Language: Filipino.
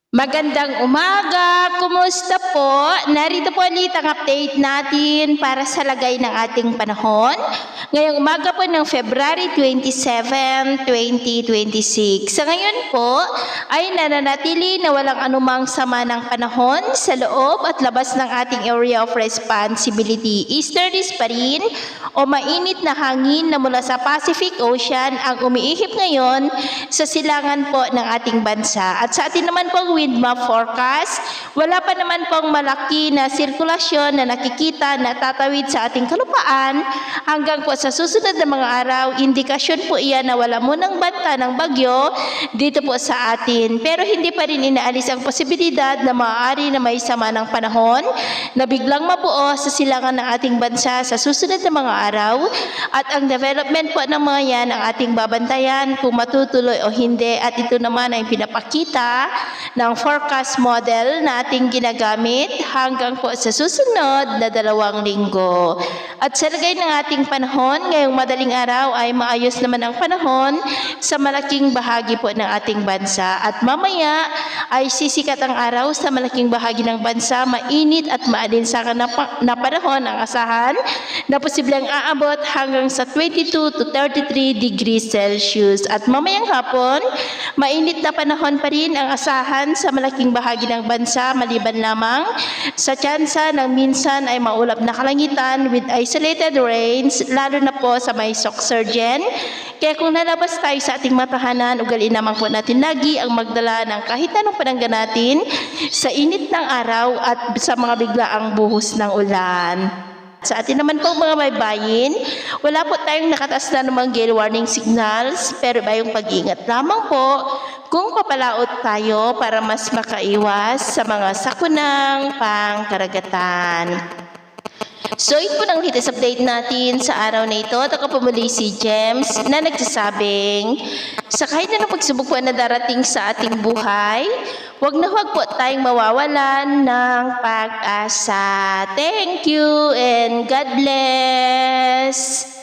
Magandang umaga! Kumusta po? Narito po ulit ang update natin para sa lagay ng ating panahon. Ngayong umaga po ng February 27, 2026. Sa ngayon po ay nananatili na walang anumang sama ng panahon sa loob at labas ng ating area of responsibility. Easterlies pa rin o mainit na hangin na mula sa Pacific Ocean ang umiihip ngayon sa silangan po ng ating bansa. At sa atin naman po wind map forecast, wala pa naman pong malaki na sirkulasyon na nakikita na tatawid sa ating kalupaan hanggang po sa susunod na mga araw. Indikasyon po iyan na wala munang banta ng bagyo dito po sa atin. Pero hindi pa rin inaalis ang posibilidad na maaari na may sama ng panahon na biglang mabuo sa silangan ng ating bansa sa susunod na mga araw. At ang development po ng mga yan ang ating babantayan kung matutuloy o hindi. At ito naman ay pinapakita ng forecast model na ating ginagamit hanggang po sa susunod na 2 linggo. At sa lagay ng ating panahon, ngayong madaling araw ay maayos naman ang panahon sa malaking bahagi po ng ating bansa. At mamaya ay sisikat ang araw sa malaking bahagi ng bansa, mainit at maalinsangan na panahon ang asahan na posibleng aabot hanggang sa 22 to 33 degrees Celsius. At mamayang hapon, mainit na panahon pa rin ang asahan sa malaking bahagi ng bansa, maliban lamang sa tsansa ng minsan ay maulap na kalangitan with isolated rains, lalo na po sa may Soxurgen. Kaya kung nalabas tayo sa ating matahanan, ugaliin naman po natin lagi ang magdala ng kahit anong panangga natin sa init ng araw at sa mga biglaang buhos ng ulan. Sa atin naman po mga baybayin, wala po tayong nakataas na namang gale warning signals, pero bayong pag-iingat lamang po kung papalaot tayo para mas makaiwas sa mga sakunang pangkaragatan. So ito po ng latest update natin sa araw na ito. At ako po muli si James na nagsasabing sa kahit na pagsubok po na darating sa ating buhay, huwag na huwag po tayong mawawalan ng pag-asa. Thank you and God bless!